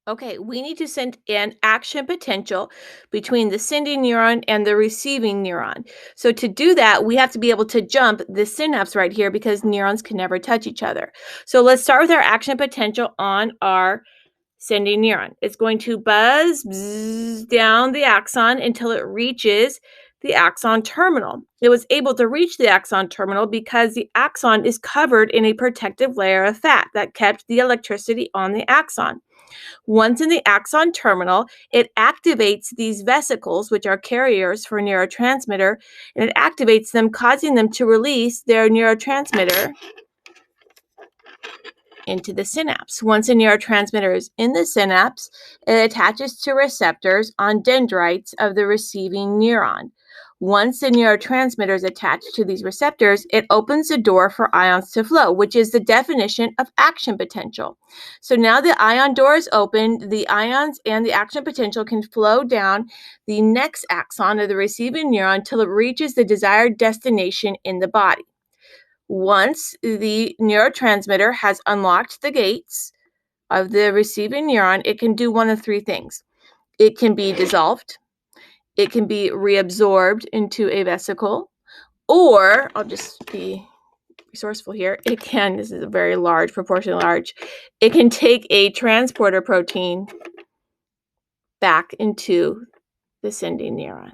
Okay, we need to send an action potential between the sending neuron and the receiving neuron. So to do that, we have to be able to jump the synapse right here because neurons can never touch each other. So let's start with our action potential on our sending neuron. It's going to buzz down the axon until it reaches the axon terminal. It was able to reach the axon terminal because the axon is covered in a protective layer of fat that kept the electricity on the axon. Once in the axon terminal, it activates these vesicles, which are carriers for neurotransmitter, and it activates them, causing them to release their neurotransmitter into the synapse. Once a neurotransmitter is in the synapse, it attaches to receptors on dendrites of the receiving neuron. Once the neurotransmitter is attached to these receptors, it opens the door for ions to flow, which is the definition of action potential. So now the ion door is open, the ions and the action potential can flow down the next axon of the receiving neuron till it reaches the desired destination in the body. Once the neurotransmitter has unlocked the gates of the receiving neuron, it can do one of three things. It can be dissolved, it can be reabsorbed into a vesicle, or I'll just be resourceful here, this is a very large, proportionally large, it can take a transporter protein back into the sending neuron.